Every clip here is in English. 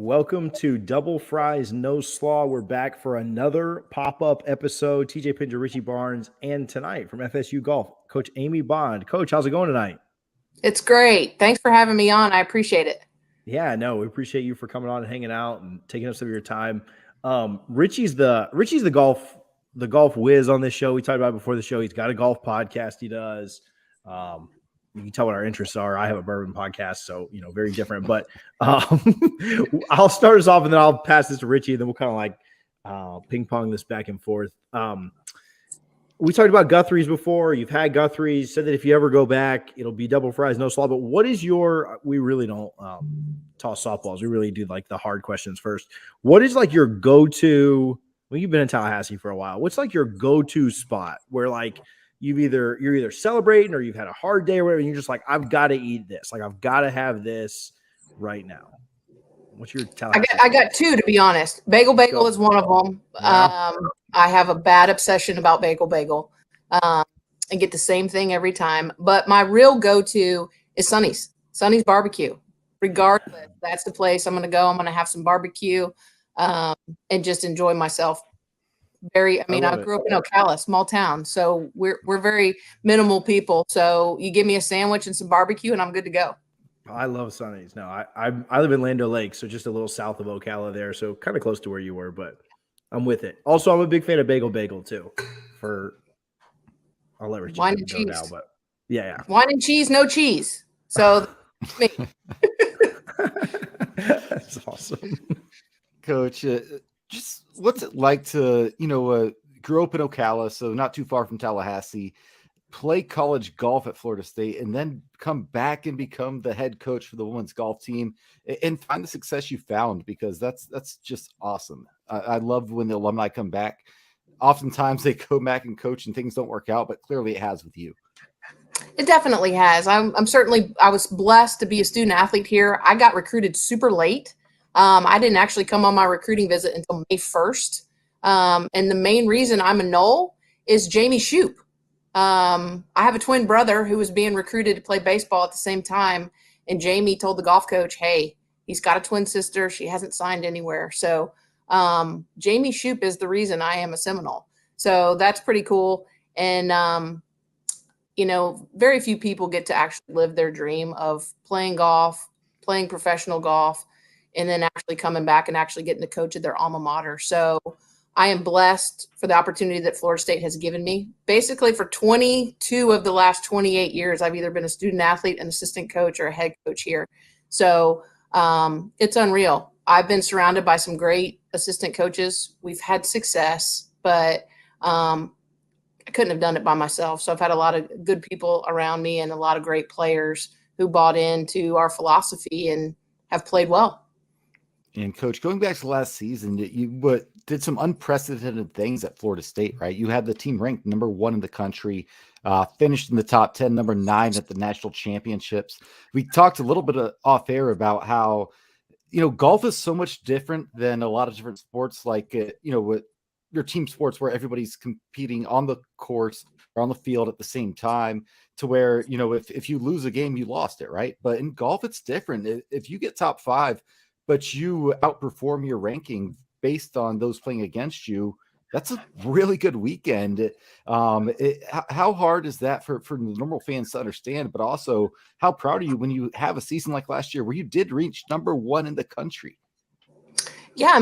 Welcome to Double Fries No Slaw. We're back for another pop-up episode. TJ Pinger, Richie Barnes, and tonight from FSU Golf, Coach Amy Bond. Coach, how's it going tonight? It's great. Thanks for having me on. I appreciate it. Yeah, no, we appreciate you for coming on and hanging out and taking up some of your time. Richie's the golf whiz on this show. We talked about it before the show. He's got a golf podcast he does. You can tell what our interests are. I have a bourbon podcast, so very different. But I'll start us off, and then I'll pass this to Richie, and then we'll kind of like ping pong this back and forth. We talked about Guthrie's before. You've had Guthrie's. Said that if you ever go back, it'll be Double Fries No Slaw. But what is your? We really don't toss softballs. We really do like the hard questions first. What is like your go-to? Well, you've been in Tallahassee for a while. What's like your go-to spot where like you're either celebrating or you've had a hard day or whatever, and you're just like, I've got to eat this. Like, I've got to have this right now. What's your Tallahassee? I got two, to be honest. Bagel is one of them. Yeah. I have a bad obsession about bagel. I get the same thing every time. But my real go-to is Sonny's barbecue. Regardless, that's the place I'm going to go. I'm going to have some barbecue and just enjoy myself. I grew up in Ocala, small town, so we're very minimal people. So you give me a sandwich and some barbecue, and I'm good to go. I love Sonny's. No, I live in Lando Lake, so just a little south of Ocala there, so kind of close to where you were, but I'm with it. Also, I'm a big fan of bagel too. I'll let Richie wine and cheese now, but yeah, wine and cheese, no cheese. So me. That's awesome, Coach. Just what's it like to, grow up in Ocala, so not too far from Tallahassee, play college golf at Florida State, and then come back and become the head coach for the women's golf team and find the success you found, because that's just awesome. I love when the alumni come back. Oftentimes they go back and coach and things don't work out, but clearly it has with you. It definitely has. I was blessed to be a student athlete here. I got recruited super late. I didn't actually come on my recruiting visit until May 1st. And the main reason I'm a Knoll is Jamie Shoup. I have a twin brother who was being recruited to play baseball at the same time. And Jamie told the golf coach, hey, he's got a twin sister. She hasn't signed anywhere. So Jamie Shoup is the reason I am a Seminole. So that's pretty cool. And, very few people get to actually live their dream of playing golf, playing professional golf, and then actually coming back and actually getting to coach at their alma mater. So I am blessed for the opportunity that Florida State has given me. Basically, for 22 of the last 28 years, I've either been a student athlete, an assistant coach, or a head coach here. So it's unreal. I've been surrounded by some great assistant coaches. We've had success, but I couldn't have done it by myself. So I've had a lot of good people around me and a lot of great players who bought into our philosophy and have played well. And Coach, going back to last season, you did some unprecedented things at Florida State, right? You had the team ranked number 1 in the country, finished in the top 10, number 9 at the national championships. We talked a little bit off air about how, golf is so much different than a lot of different sports, like, with your team sports where everybody's competing on the course or on the field at the same time, to where, if you lose a game, you lost it, right? But in golf, it's different. If you get top 5, but you outperform your ranking based on those playing against you, that's a really good weekend. How hard is that for the normal fans to understand, but also how proud are you when you have a season like last year where you did reach number 1 in the country? Yeah,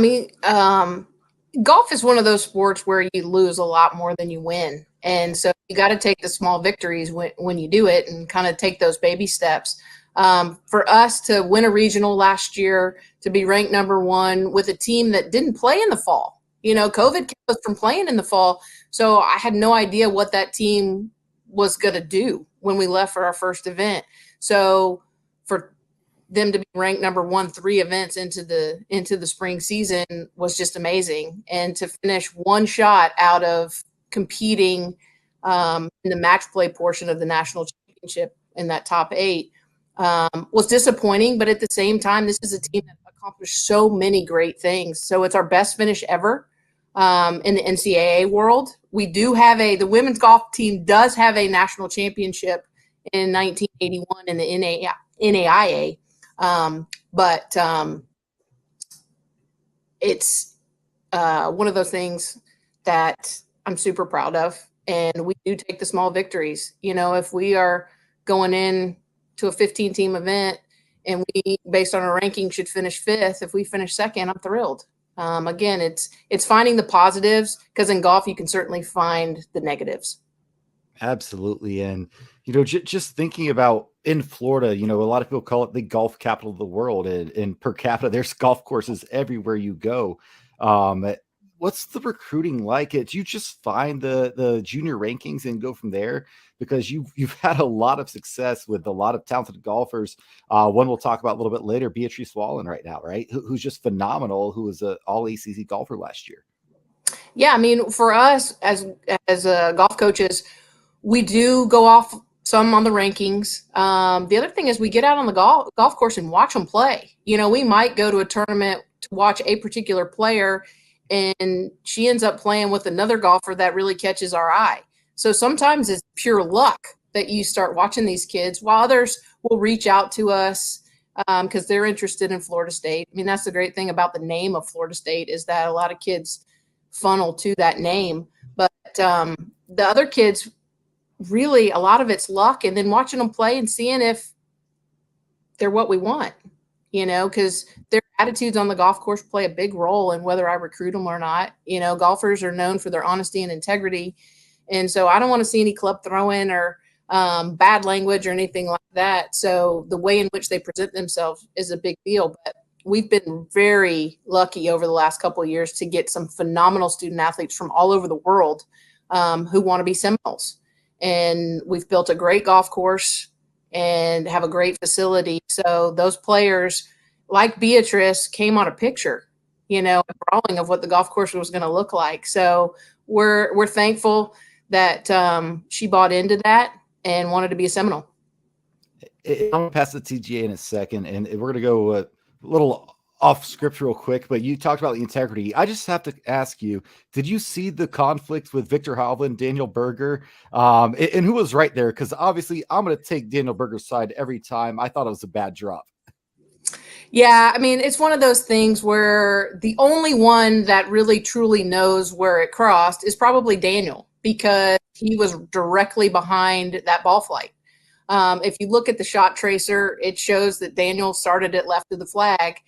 golf is one of those sports where you lose a lot more than you win. And so you got to take the small victories when you do it and kind of take those baby steps. For us to win a regional last year, to be ranked number 1 with a team that didn't play in the fall, COVID kept us from playing in the fall. So I had no idea what that team was going to do when we left for our first event. So for them to be ranked number 1, 3 events into the spring season was just amazing. And to finish one shot out of competing in the match play portion of the national championship in that top 8 was disappointing, but at the same time, this is a team that accomplished so many great things. So it's our best finish ever in the NCAA world. We do have the women's golf team does have a national championship in 1981 in the NAIA. But it's one of those things that I'm super proud of. And we do take the small victories. You know, if we are going in to a 15-team event and we, based on our ranking, should finish 5th, if we finish 2nd, I'm thrilled. Again, it's finding the positives, because in golf you can certainly find the negatives. Absolutely. And, you know, just thinking about in Florida, you know, a lot of people call it the golf capital of the world, and per capita, there's golf courses everywhere you go. What's the recruiting like? Do you just find the junior rankings and go from there? Because you've had a lot of success with a lot of talented golfers. One we'll talk about a little bit later, Beatrice Wallen right now, right? Who's just phenomenal, who was an all ACC golfer last year. Yeah, I mean, for us as golf coaches, we do go off some on the rankings. The other thing is we get out on the golf course and watch them play. You know, we might go to a tournament to watch a particular player, and she ends up playing with another golfer that really catches our eye. So sometimes it's pure luck that you start watching these kids, while others will reach out to us because they're interested in Florida State. I mean, that's the great thing about the name of Florida State, is that a lot of kids funnel to that name. But the other kids, really, a lot of it's luck, and then watching them play and seeing if they're what we want, you know, because their attitudes on the golf course play a big role in whether I recruit them or not. You know, golfers are known for their honesty and integrity. And so I don't want to see any club throwing or bad language or anything like that. So the way in which they present themselves is a big deal. But we've been very lucky over the last couple of years to get some phenomenal student athletes from all over the world who want to be Seminoles. And we've built a great golf course and have a great facility. So those players, like Beatrice, came on a picture, you know, a drawing of what the golf course was going to look like. So we're thankful that she bought into that and wanted to be a Seminole. I'm going to pass the TGA in a second, and we're going to go a little off script real quick, but you talked about the integrity. I just have to ask you, did you see the conflict with Victor Hovland, Daniel Berger, and who was right there? Because obviously I'm going to take Daniel Berger's side every time. I thought it was a bad drop. Yeah, I mean, it's one of those things where the only one that really truly knows where it crossed is probably Daniel, because he was directly behind that ball flight. If you look at the shot tracer, it shows that Daniel started it left of the flag.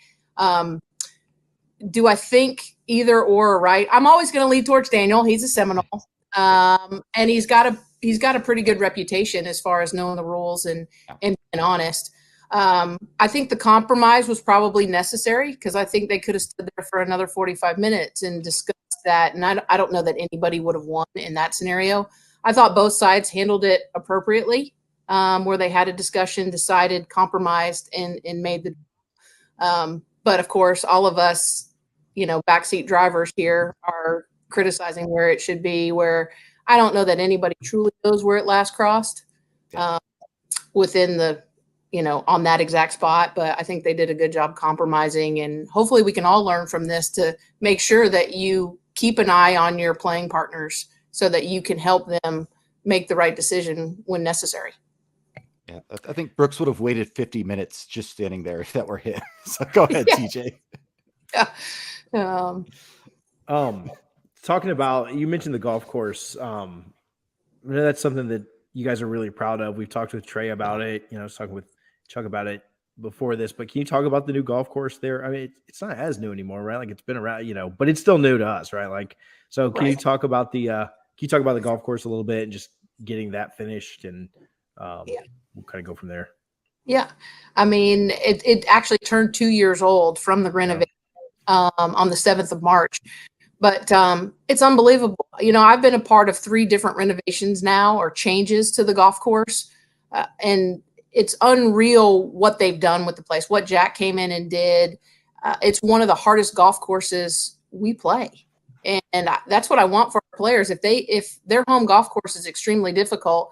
Do I think either or are right? I'm always going to lead towards Daniel. He's a Seminole, and he's got a pretty good reputation as far as knowing the rules and being honest. I think the compromise was probably necessary, because I think they could have stood there for another 45 minutes and discussed that. And I don't know that anybody would have won in that scenario. I thought both sides handled it appropriately, where they had a discussion, decided, compromised, and made the. But of course, all of us, you know, backseat drivers here are criticizing where it should be, where I don't know that anybody truly knows where it last crossed within the, you know, on that exact spot. But I think they did a good job compromising, and hopefully we can all learn from this to make sure that you keep an eye on your playing partners so that you can help them make the right decision when necessary. Yeah, I think Brooks would have waited 50 minutes just standing there if that were him. So go ahead, TJ. Yeah. Talking about, you mentioned the golf course. I know that's something that you guys are really proud of. We've talked with Trey about it. You know, I was talking with Chuck about it before this, but can you talk about the new golf course there? I mean, it's not as new anymore, right? Like, it's been around, you know, but it's still new to us, right? Like, so can you talk about the golf course a little bit and just getting that finished, and we'll kind of go from there. Yeah. I mean, it actually turned 2 years old from the renovation on the 7th of March. But it's unbelievable. You know, I've been a part of 3 different renovations now, or changes to the golf course. And it's unreal what they've done with the place, what Jack came in and did. It's one of the hardest golf courses we play. And that's what I want for our players. If their home golf course is extremely difficult,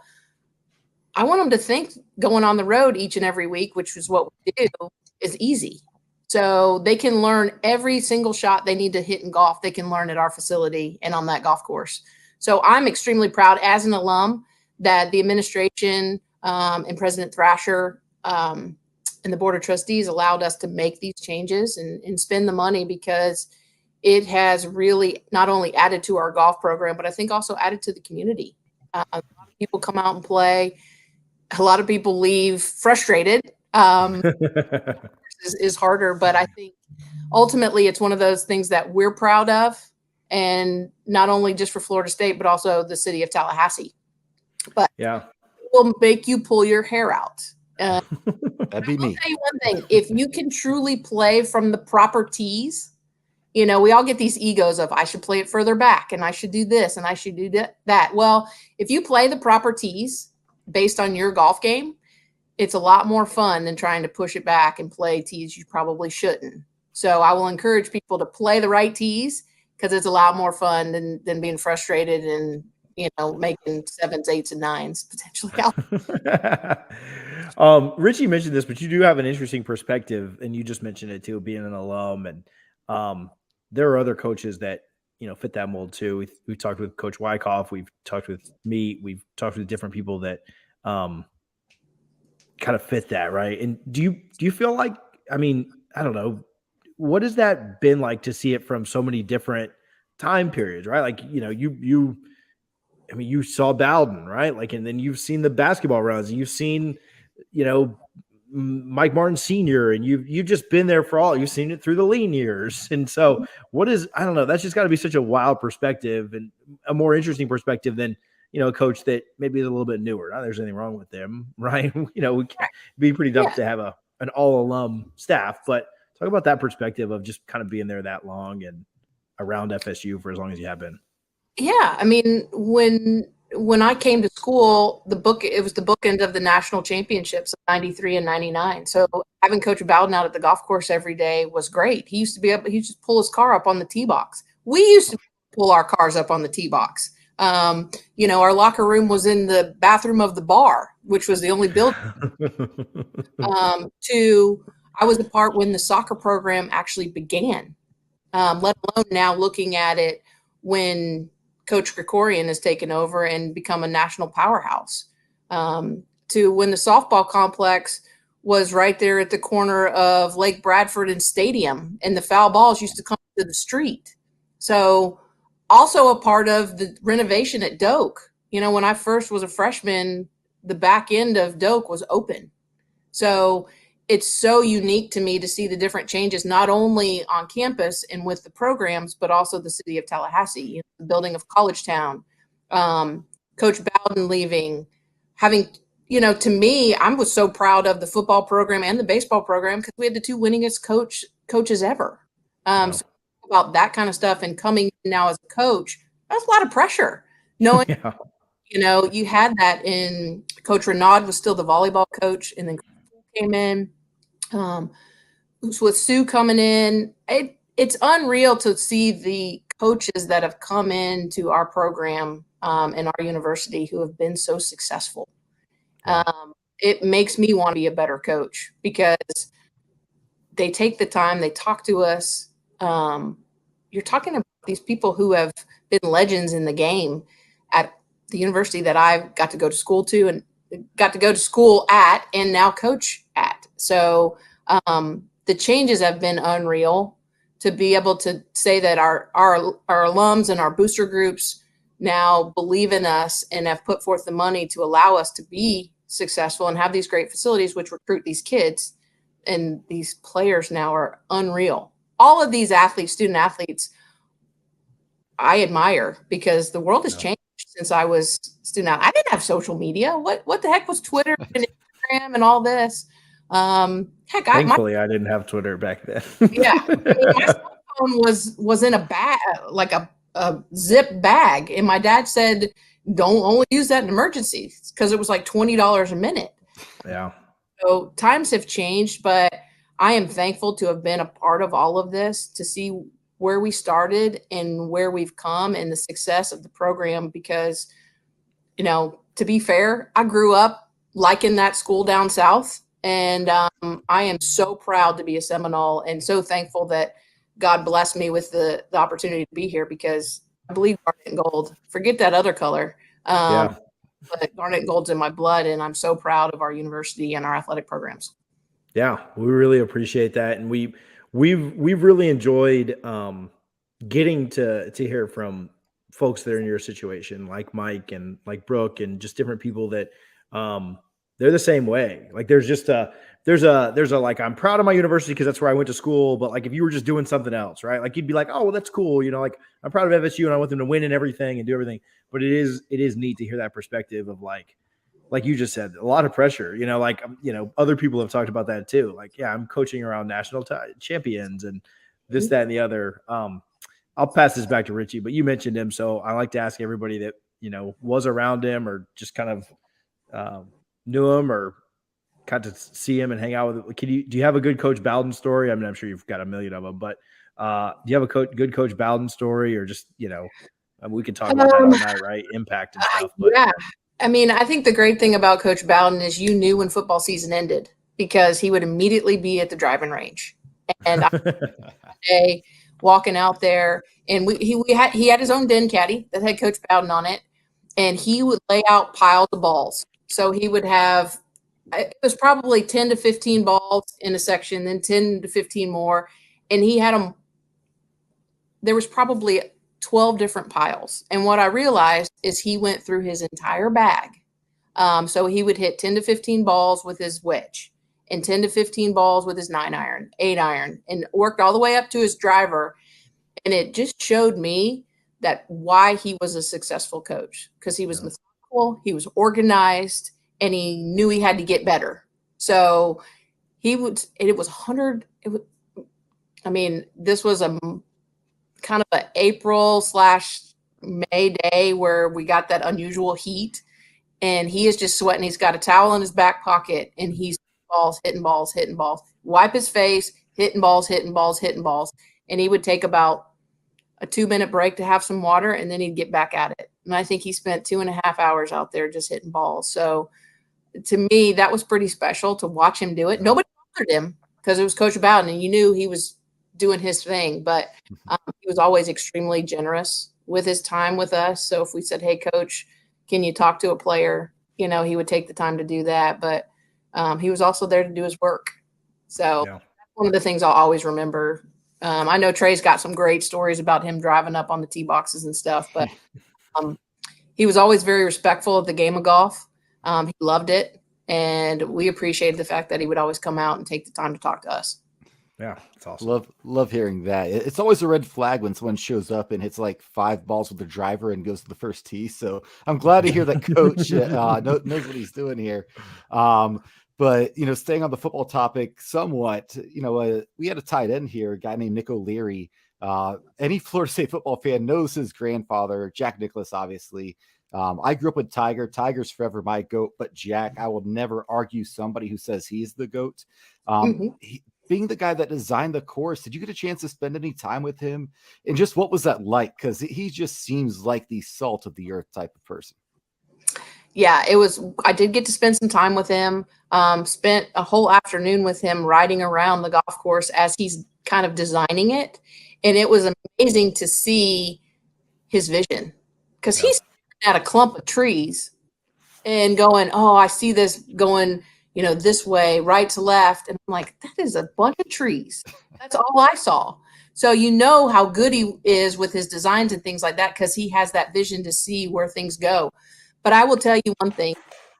I want them to think going on the road each and every week, which is what we do, is easy. So they can learn every single shot they need to hit in golf. They can learn at our facility and on that golf course. So I'm extremely proud as an alum that the administration and President Thrasher and the Board of Trustees allowed us to make these changes and spend the money, because it has really not only added to our golf program, but I think also added to the community. A lot of people come out and play. A lot of people leave frustrated. Is harder, but I think ultimately it's one of those things that we're proud of, and not only just for Florida State, but also the city of Tallahassee. But yeah, it will make you pull your hair out. That'd be me. I'll tell you one thing: if you can truly play from the proper tees, we all get these egos of I should play it further back, and I should do this, and I should do that. Well, if you play the proper tees based on your golf game, it's a lot more fun than trying to push it back and play tees you probably shouldn't. So I will encourage people to play the right tees because it's a lot more fun than being frustrated and, making 7s, 8s, and 9s potentially. Richie mentioned this, but you do have an interesting perspective, and you just mentioned it too, being an alum. And there are other coaches that, fit that mold too. We've talked with Coach Wyckoff. We've talked with me. We've talked with different people that, kind of fit that, right? And do you feel like, I don't know, what has that been like to see it from so many different time periods, right? Like, you saw Bowden, right? Like, and then you've seen the basketball runs, and you've seen, Mike Martin Sr., and you've just been there for all. You've seen it through the lean years. And so I don't know, that's just got to be such a wild perspective and a more interesting perspective than, a coach that maybe is a little bit newer. Not that there's anything wrong with them, right? We can be pretty dumb to have an all alum staff, but talk about that perspective of just kind of being there that long and around FSU for as long as you have been. Yeah. When I came to school, it was the bookend of the national championships of 93 and 99. So having Coach Bowden out at the golf course every day was great. He used to just pull his car up on the tee box. We used to pull our cars up on the tee box. Our locker room was in the bathroom of the bar, which was the only building. I was the part when the soccer program actually began, let alone now looking at it when Coach Krikorian has taken over and become a national powerhouse, to when the softball complex was right there at the corner of Lake Bradford and Stadium, and the foul balls used to come to the street. So also a part of the renovation at Doak. When I first was a freshman, the back end of Doak was open. So it's so unique to me to see the different changes, not only on campus and with the programs, but also the city of Tallahassee, the building of College Town, Coach Bowden leaving, having, to me, I was so proud of the football program and the baseball program because we had the two winningest coaches ever. Wow. So about that kind of stuff, and coming in now as a coach, that's a lot of pressure. Knowing, you had that in Coach Renaud was still the volleyball coach, and then came in. With Sue coming in, it's unreal to see the coaches that have come into our program and our university who have been so successful. It makes me want to be a better coach because they take the time, they talk to us. You're talking about these people who have been legends in the game at the university that I got to go to school to and got to go to school at and now coach at. So the changes have been unreal. To be able to say that our alums and our booster groups now believe in us and have put forth the money to allow us to be successful and have these great facilities which recruit these kids, and these players now are unreal. All of these athletes, student athletes, I admire because the world has changed since I was student. I didn't have social media. What the heck was Twitter and Instagram and all this? Thankfully, I didn't have Twitter back then. Yeah, my cell phone was in a bag, like a zip bag, and my dad said, "Don't only use that in emergencies," because it was like $20 a minute. Yeah. So times have changed, but I am thankful to have been a part of all of this, to see where we started and where we've come and the success of the program. Because, to be fair, I grew up liking that school down south. And I am so proud to be a Seminole and so thankful that God blessed me with the opportunity to be here, because I believe Garnet and gold. Forget that other color. But Garnet and gold's in my blood, and I'm so proud of our university and our athletic programs. Yeah, we really appreciate that. And we've really enjoyed getting to hear from folks that are in your situation, like Mike and like Brooke and just different people that they're the same way. Like there's just there's a like, I'm proud of my university because that's where I went to school. But like if you were just doing something else, right? Like you'd be like, oh, well, that's cool. Like I'm proud of FSU and I want them to win and everything and do everything. But it is neat to hear that perspective of like you just said, a lot of pressure, like, other people have talked about that too. Like, yeah, I'm coaching around national champions and this, that, and the other. I'll pass this back to Richie, but you mentioned him. So I like to ask everybody that, was around him or just kind of knew him or got to see him and hang out with him. Do you have a good Coach Bowden story? I mean, I'm sure you've got a million of them, but do you have a good Coach Bowden story or just, we can talk about that all night, right? Impact and stuff. But yeah. I mean, I think the great thing about Coach Bowden is you knew when football season ended because he would immediately be at the driving range. And I walking out there, and he had his own den caddy that had Coach Bowden on it, and he would lay out piles of balls. So he would have, it was probably 10 to 15 balls in a section, then 10 to 15 more, and he had them. There was probably 12 different piles. And what I realized is he went through his entire bag. So he would hit 10 to 15 balls with his wedge and 10 to 15 balls with his 9-iron, 8-iron, and worked all the way up to his driver. And it just showed me that why he was a successful coach, because he was methodical, he was organized, and he knew he had to get better. So it was 100. This was a kind of an April/May day where we got that unusual heat, and he is just sweating. He's got a towel in his back pocket, and he's hitting balls, wipe his face, hitting balls. And he would take about a 2-minute break to have some water, and then he'd get back at it. And I think he spent 2.5 hours out there just hitting balls. So to me, that was pretty special to watch him do it. Nobody bothered him because it was Coach Bowden, and you knew he was doing his thing, but he was always extremely generous with his time with us. So if we said, hey, Coach, can you talk to a player? He would take the time to do that. But he was also there to do his work. So that's one of the things I'll always remember. I know Trey's got some great stories about him driving up on the tee boxes and stuff, but he was always very respectful of the game of golf. He loved it, and we appreciated the fact that he would always come out and take the time to talk to us. Yeah, it's awesome. Love hearing that. It's always a red flag when someone shows up and hits like 5 balls with the driver and goes to the first tee. So I'm glad to hear that Coach knows what he's doing here. But, staying on the football topic somewhat, we had a tight end here, a guy named Nick O'Leary. Any Florida State football fan knows his grandfather, Jack Nicklaus, obviously. I grew up with Tiger. Tiger's forever my GOAT, but Jack, I will never argue somebody who says he's the GOAT. Being the guy that designed the course, did you get a chance to spend any time with him? And just what was that like? Because he just seems like the salt of the earth type of person. Yeah, it was. I did get to spend some time with him. Spent a whole afternoon with him riding around the golf course as he's kind of designing it. And it was amazing to see his vision, because he's at a clump of trees and going, oh, I see this going, this way, right to left. And I'm like, that is a bunch of trees. That's all I saw. So how good he is with his designs and things like that, because he has that vision to see where things go. But I will tell you one thing.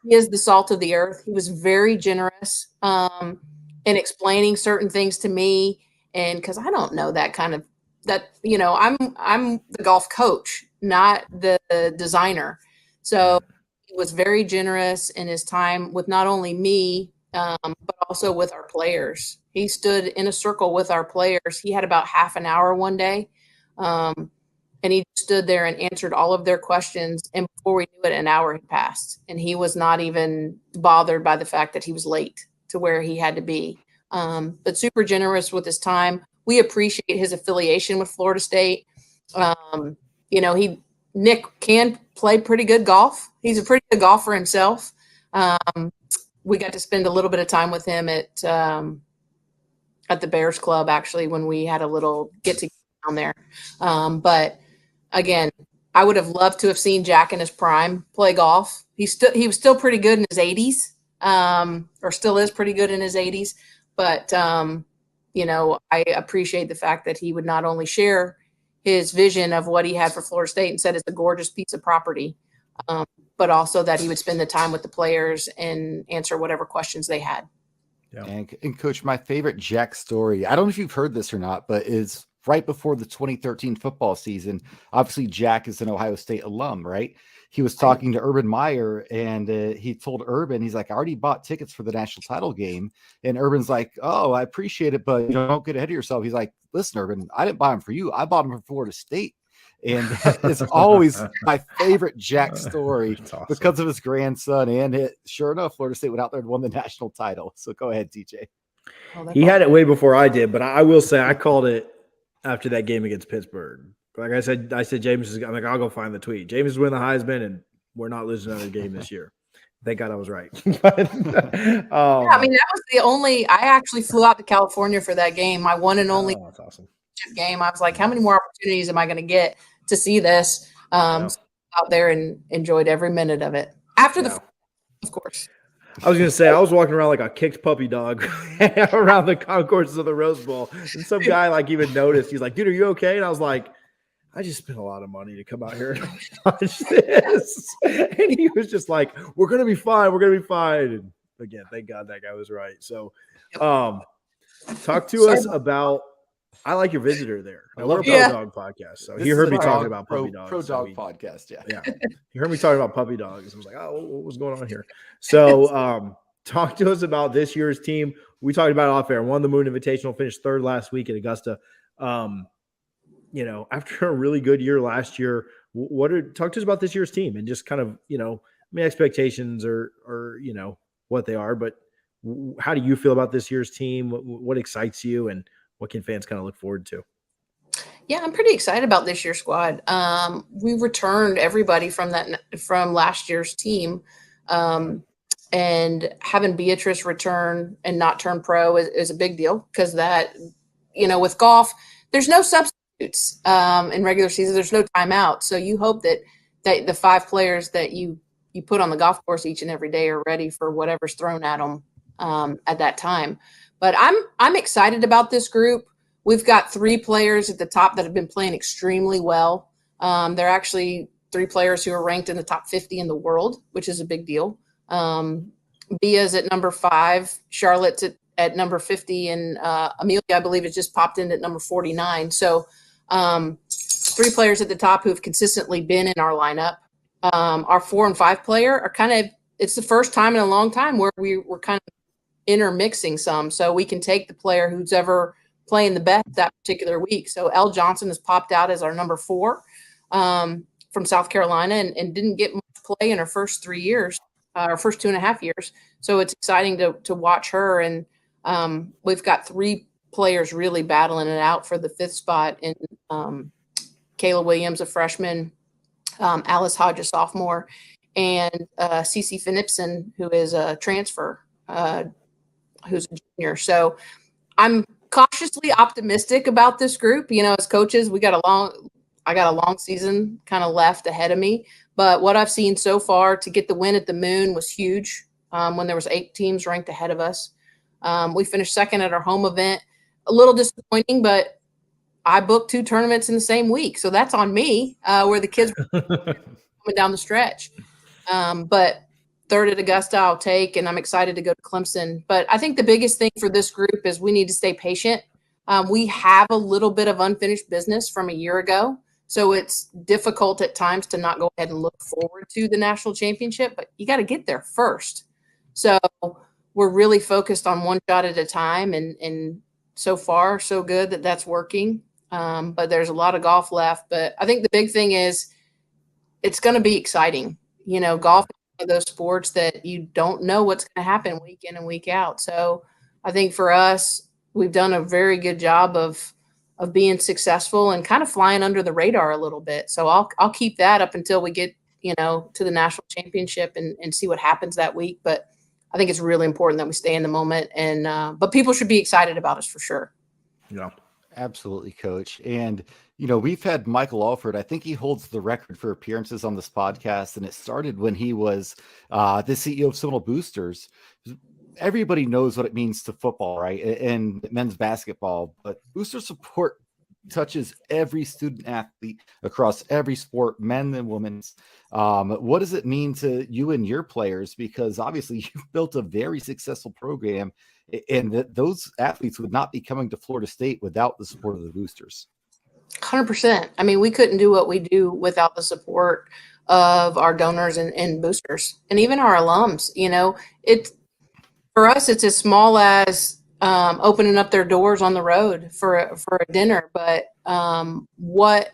He is the salt of the earth. He was very generous in explaining certain things to me. And because I don't know that kind of, I'm the golf coach, not the designer. So he was very generous in his time with not only me, but also with our players. He stood in a circle with our players. He had about half an hour one day. And he stood there and answered all of their questions. And before we knew it, an hour had passed. And he was not even bothered by the fact that he was late to where he had to be. But super generous with his time. We appreciate his affiliation with Florida State. Nick can play pretty good golf. He's a pretty good golfer himself. We got to spend a little bit of time with him at the Bears Club, actually, when we had a little get-together down there. But again, I would have loved to have seen Jack in his prime play golf. He was still pretty good in his 80s, or still is pretty good in his 80s. But I appreciate the fact that he would not only share his vision of what he had for Florida State and said it's a gorgeous piece of property, but also that he would spend the time with the players and answer whatever questions they had. Yeah. And Coach, my favorite Jack story, I don't know if you've heard this or not, but is right before the 2013 football season. Obviously, Jack is an Ohio State alum, right? He was talking to Urban Meyer, and he told Urban, he's like, I already bought tickets for the national title game. And Urban's like, oh, I appreciate it, but don't get ahead of yourself. He's like, listen, Urban, I didn't buy them for you. I bought them for Florida State. And it's always my favorite Jack story Awesome. because of his grandson. And sure enough, Florida State went out there and won the national title. So go ahead, TJ. He had it way before I did, but I will say I called it after that game against Pittsburgh. Like I said, James is. I'm like, I'll go find the tweet. James is winning the Heisman, and we're not losing another game this year. Thank God I was right. But, yeah, I mean, that was the only. I actually flew out to California for that game. My one and only that's awesome game. I was like, how many more opportunities am I going to get to see this? So out there and enjoyed every minute of it. After the, of course. I was going to say, I was walking around like a kicked puppy dog around the concourses of the Rose Bowl. And some guy like even noticed. He's like, dude, are you okay? And I was like, I just spent a lot of money to come out here and watch this. And he was just like, we're going to be fine. We're going to be fine. And again, thank God that guy was right. So talk to us about, I like your visitor there. We're a Pro Dog podcast. So he heard me talking about puppy dogs. Pro Dog podcast, yeah. He heard me talking about puppy dogs. I was like, oh, what was going on here? So talk to us about this year's team. We talked about it off air. Won the Moon Invitational, finished third last week at Augusta. After a really good year last year, talk to us about this year's team and just kind of, expectations are what they are, but how do you feel about this year's team? What excites you and what can fans kind of look forward to? Yeah, I'm pretty excited about this year's squad. We returned everybody from last year's team. And having Beatrice return and not turn pro is a big deal because that, with golf, there's no substitutes in regular season. There's no timeout. So you hope that the 5 players that you put on the golf course each and every day are ready for whatever's thrown at them at that time. But I'm excited about this group. We've got 3 players at the top that have been playing extremely well. They're actually 3 players who are ranked in the top 50 in the world, which is a big deal. Bia's at number 5, Charlotte's at number 50, and Amelia, I believe, has just popped in at number 49. So 3 players at the top who have consistently been in our lineup. Our 4 and 5 player are it's the first time in a long time where we're kind of intermixing some. So we can take the player who's ever playing the best that particular week. So Elle Johnson has popped out as our number 4 from South Carolina and didn't get much play in her first 3 years, or first 2.5 years. So it's exciting to watch her. And we've got 3 players really battling it out for the 5th spot in Kayla Williams, a freshman, Alice Hodge, a sophomore, and Cece Phennipson, who is a transfer, who's a junior. So I'm cautiously optimistic about this group. As coaches, I got a long season kind of left ahead of me, but what I've seen so far to get the win at the Moon was huge. When there was 8 teams ranked ahead of us, we finished second at our home event. A little disappointing, but I booked 2 tournaments in the same week, so that's on me. Where the kids were coming down the stretch, but third at Augusta I'll take, and I'm excited to go to Clemson. But I think the biggest thing for this group is we need to stay patient. We have a little bit of unfinished business from a year ago, so it's difficult at times to not go ahead and look forward to the national championship, but you got to get there first. So we're really focused on one shot at a time, and so far so good that's working. But there's a lot of golf left. But I think the big thing is it's going to be exciting. Golf is one of those sports that you don't know what's going to happen week in and week out. So I think for us, we've done a very good job of being successful and kind of flying under the radar a little bit. So I'll keep that up until we get, to the national championship and see what happens that week. But I think it's really important that we stay in the moment, but people should be excited about us for sure. Yeah. Absolutely, Coach. And, we've had Michael Alford. I think he holds the record for appearances on this podcast. And it started when he was the CEO of Seminole Boosters. Everybody knows what it means to football, right? And men's basketball. But boosters support touches every student athlete across every sport, men and women's. What does it mean to you and your players? Because obviously you've built a very successful program, and that those athletes would not be coming to Florida State without the support of the boosters. 100%. I mean, we couldn't do what we do without the support of our donors and boosters, and even our alums. You know, for us, it's as small as opening up their doors on the road for a dinner. But what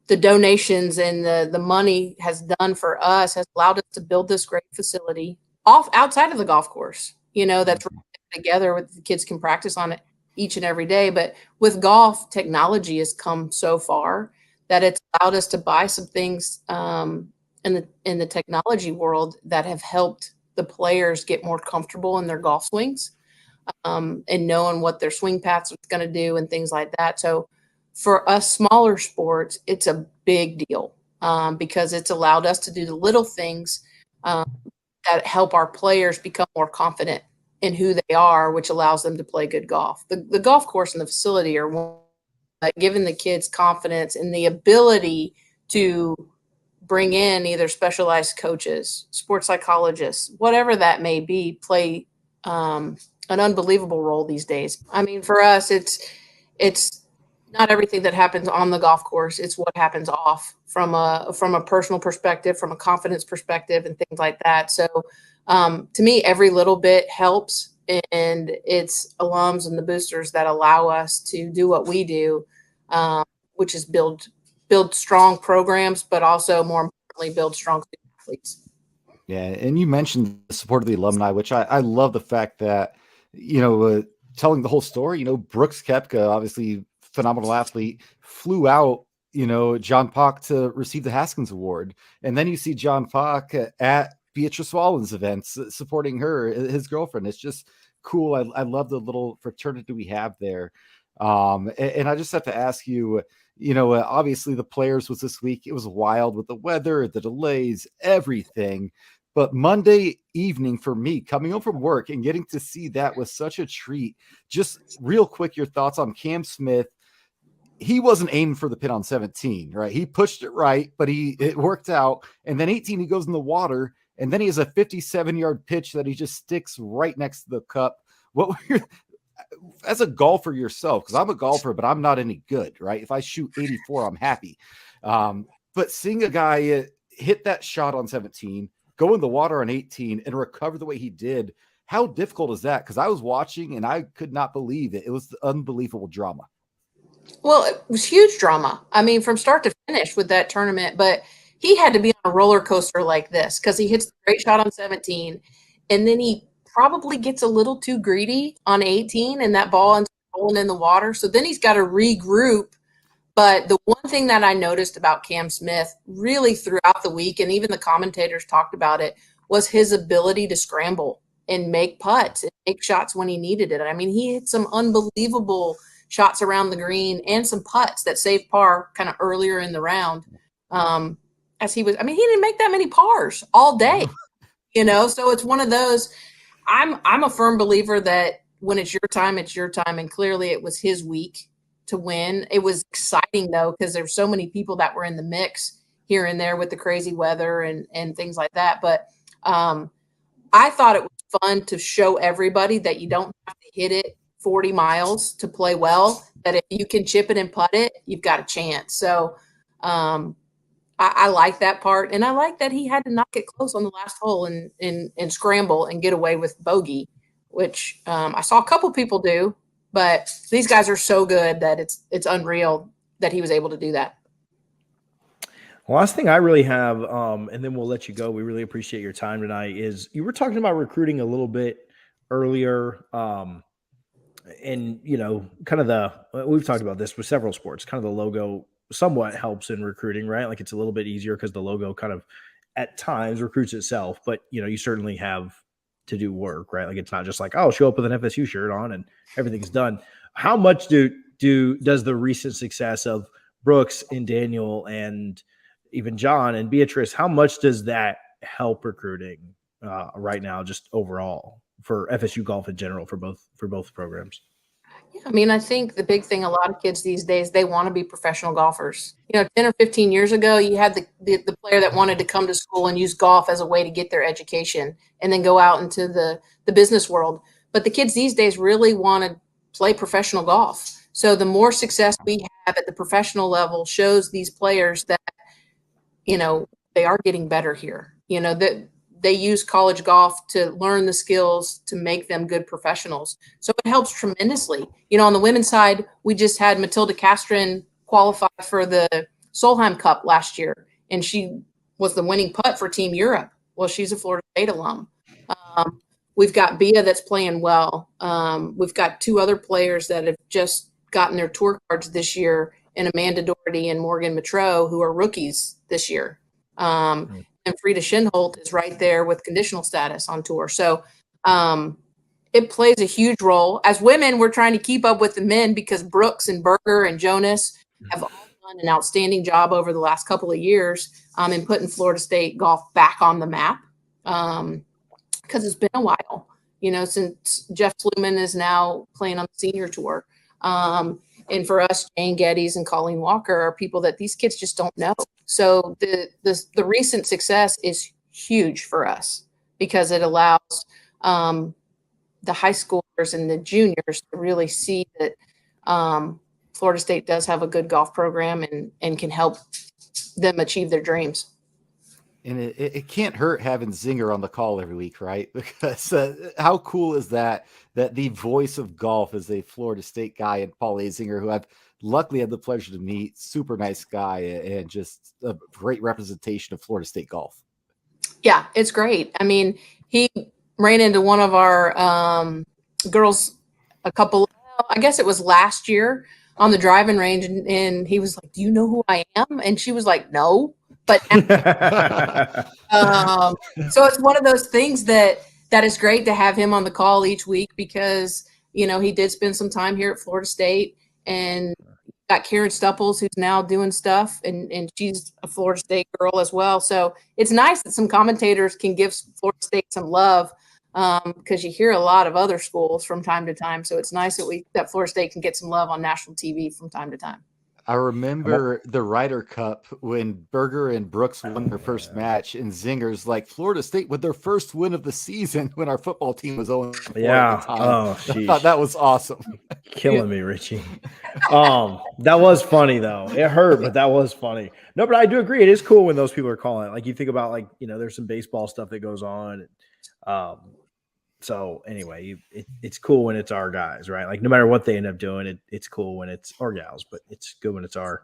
the donations and the money has done for us has allowed us to build this great facility outside of the golf course. You know, that's together with the kids can practice on it each and every day. But with golf, technology has come so far that it's allowed us to buy some things in the technology world that have helped the players get more comfortable in their golf swings, and knowing what their swing paths are going to do and things like that. So for us smaller sports, it's a big deal because it's allowed us to do the little things that help our players become more confident in who they are, which allows them to play good golf. The golf course and the facility are giving the kids confidence and the ability to bring in either specialized coaches, sports psychologists, whatever that may be, play an unbelievable role these days. I mean, for us, it's not everything that happens on the golf course. It's what happens off from a personal perspective, from a confidence perspective, and things like that. So to me, every little bit helps, and it's alums and the boosters that allow us to do what we do, which is build strong programs, but also more importantly, build strong athletes. Yeah, and you mentioned the support of the alumni, which I love the fact that, telling the whole story, Brooks Koepka, obviously phenomenal athlete, flew out, John Pak to receive the Haskins Award. And then you see John Pak at Beatrice Wallen's events supporting her, his girlfriend. It's just cool. I love the little fraternity we have there. And I just have to ask you, obviously the players was this week. It was wild with the weather, the delays, everything. But Monday evening for me, coming home from work and getting to see that was such a treat. Just real quick, your thoughts on Cam Smith. He wasn't aiming for the pin on 17, right? He pushed it right, but it worked out. And then 18, he goes in the water, and then he has a 57-yard pitch that he just sticks right next to the cup. What were your, as a golfer yourself, because I'm a golfer, but I'm not any good, right? If I shoot 84, I'm happy. But seeing a guy hit that shot on 17, go in the water on 18, and recover the way he did, how difficult is that? Because I was watching, and I could not believe it. It was unbelievable drama. Well, it was huge drama. I mean, from start to finish with that tournament, but he had to be on a roller coaster like this because he hits the great shot on 17, and then he probably gets a little too greedy on 18, and that ball ends up rolling in the water. So then he's got to regroup. But the one thing that I noticed about Cam Smith really throughout the week, and even the commentators talked about it, was his ability to scramble and make putts and make shots when he needed it. I mean, he hit some unbelievable shots around the green and some putts that saved par kind of earlier in the round. He didn't make that many pars all day, so it's one of those. I'm a firm believer that when it's your time, it's your time. And clearly it was his week to win. It was exciting though, because there's so many people that were in the mix here and there with the crazy weather and things like that. But I thought it was fun to show everybody that you don't have to hit it 40 miles to play well, that if you can chip it and putt it, you've got a chance. So I like that part. And I like that he had to not get close on the last hole and scramble and get away with bogey, which I saw a couple people do, but these guys are so good that it's unreal that he was able to do that. Last thing I really have, and then we'll let you go. We really appreciate your time tonight. Is you were talking about recruiting a little bit earlier, and kind of we've talked about this with several sports. Kind of the logo somewhat helps in recruiting, right? Like it's a little bit easier because the logo kind of at times recruits itself, but you certainly have to do work, right? Like it's not just like, oh, show up with an FSU shirt on and everything's done. How much does the recent success of Brooks and Daniel and even John and Beatrice, how much does that help recruiting right now, just overall for FSU golf in general, for both programs? I mean, I think the big thing, a lot of kids these days, they want to be professional golfers. 10 or 15 years ago, you had the player that wanted to come to school and use golf as a way to get their education and then go out into the business world. But the kids these days really want to play professional golf. So the more success we have at the professional level shows these players that, they are getting better here. That they use college golf to learn the skills to make them good professionals. So it helps tremendously. On the women's side, we just had Matilda Castron qualify for the Solheim Cup last year, and she was the winning putt for Team Europe. Well, she's a Florida State alum. We've got Bia that's playing well. We've got two other players that have just gotten their tour cards this year, and Amanda Doherty and Morgan Matreau, who are rookies this year. And Frida Schinholt is right there with conditional status on tour. So it plays a huge role. As women, we're trying to keep up with the men because Brooks and Berger and Jonas have all done an outstanding job over the last couple of years in putting Florida State golf back on the map because it's been a while, since Jeff Sluman is now playing on the senior tour. And for us, Jane Geddes and Colleen Walker are people that these kids just don't know. So the recent success is huge for us because it allows the high schoolers and the juniors to really see that Florida State does have a good golf program and can help them achieve their dreams. And it can't hurt having Zinger on the call every week, right? Because how cool is that the voice of golf is a Florida State guy, and Paul Zinger, who I've luckily had the pleasure to meet, super nice guy and just a great representation of Florida State golf. Yeah, it's great. I mean, he ran into one of our girls I guess it was last year on the driving range, and he was like, "Do you know who I am?" And she was like, "No." But so it's one of those things that is great to have him on the call each week because, he did spend some time here at Florida State, and got Karen Stupples, who's now doing stuff, and she's a Florida State girl as well. So it's nice that some commentators can give Florida State some love because you hear a lot of other schools from time to time. So it's nice that Florida State can get some love on national TV from time to time. I remember the Ryder Cup when Berger and Brooks won their first match, and Zinger's like, Florida State with their first win of the season when our football team was 0-4 at the time. Oh, I thought that was awesome. Killing me, Richie. That was funny though. It hurt, but that was funny. No, but I do agree. It is cool when those people are calling. Like you think about there's some baseball stuff that goes on. So anyway, it's cool when it's our guys, right? Like no matter what they end up doing, it's cool when it's our gals, but it's good when it's our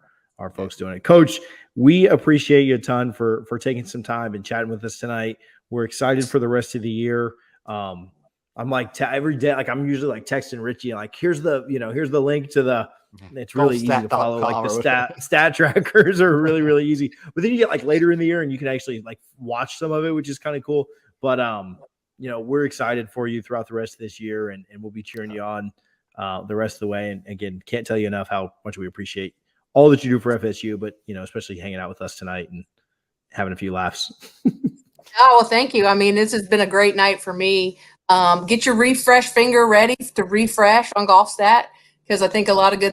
folks doing it. Coach, we appreciate you a ton for taking some time and chatting with us tonight. We're excited for the rest of the year. I'm like every day, like I'm usually like texting Richie, like here's the link to the. It's really easy to follow. Like the stat trackers are really, really easy. But then you get like later in the year and you can actually like watch some of it, which is kind of cool. But we're excited for you throughout the rest of this year, and we'll be cheering you on the rest of the way. And again, can't tell you enough how much we appreciate all that you do for FSU, but especially hanging out with us tonight and having a few laughs. Oh, well, thank you. I mean, this has been a great night for me. Get your refresh finger ready to refresh on GolfStat because I think a lot of good.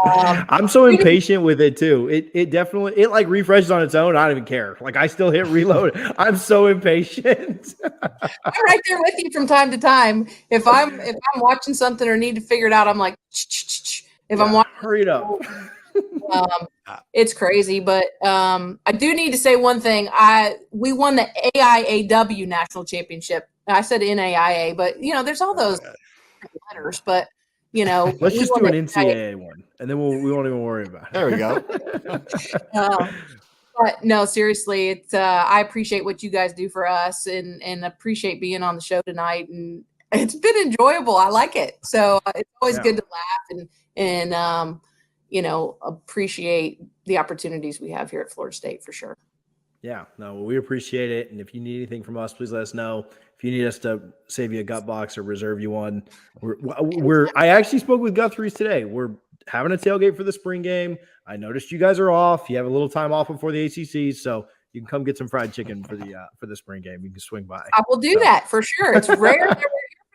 I'm so impatient with it too. It definitely like refreshes on its own. I don't even care. Like I still hit reload. I'm so impatient. I'm right there with you from time to time. If I'm watching something or need to figure it out, I'm like, I'm watching, hurry it up. It's crazy, but I do need to say one thing. We won the AIAW national championship. I said NAIA, but there's all those letters, but. Let's just do an NCAA one, and then we won't even worry about it. There we go. But no, seriously, it's I appreciate what you guys do for us, and appreciate being on the show tonight. And it's been enjoyable. I like it. So it's always good to laugh and appreciate the opportunities we have here at Florida State for sure. Yeah, no, we appreciate it. And if you need anything from us, please let us know. If you need us to save you a gut box or reserve you one, I actually spoke with Guthrie today. We're having a tailgate for the spring game. I noticed you guys are off. You have a little time off before the ACC, so you can come get some fried chicken for the spring game. You can swing by. I will do that for sure. It's rare that we're here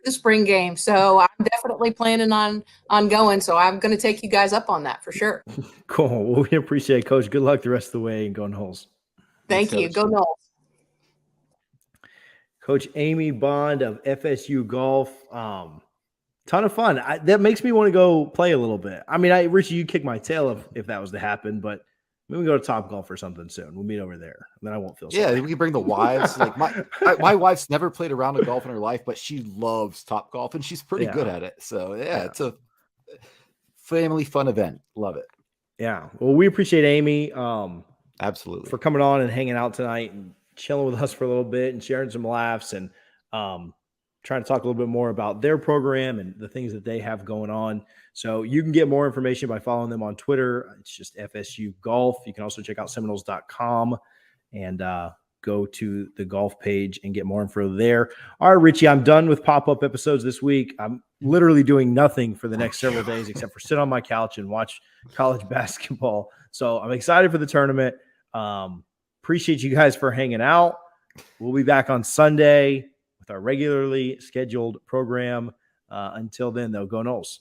the spring game, so I'm definitely planning on going. So I'm going to take you guys up on that for sure. Cool. Well, we appreciate it, Coach. Good luck the rest of the way and going Holes. Thank you. Go Knowles. Coach Amy Bond of FSU Golf. Ton of fun. That makes me want to go play a little bit. I mean, Richie, you kick my tail if that was to happen, but maybe we go to Top Golf or something soon. We'll meet over there. And then I won't feel so bad. We can bring the wives. Like my wife's never played a round of golf in her life, but she loves Top Golf and she's pretty good at it. So it's a family fun event. Love it. Yeah. Well, we appreciate Amy. Absolutely. For coming on and hanging out tonight and chilling with us for a little bit and sharing some laughs and trying to talk a little bit more about their program and the things that they have going on. So you can get more information by following them on Twitter. It's just FSU Golf. You can also check out Seminoles.com and go to the golf page and get more info there. All right, Richie, I'm done with pop-up episodes this week. I'm literally doing nothing for the next several days except for sit on my couch and watch college basketball. So I'm excited for the tournament. Appreciate you guys for hanging out. We'll be back on Sunday with our regularly scheduled program. Until then, though, go Noles.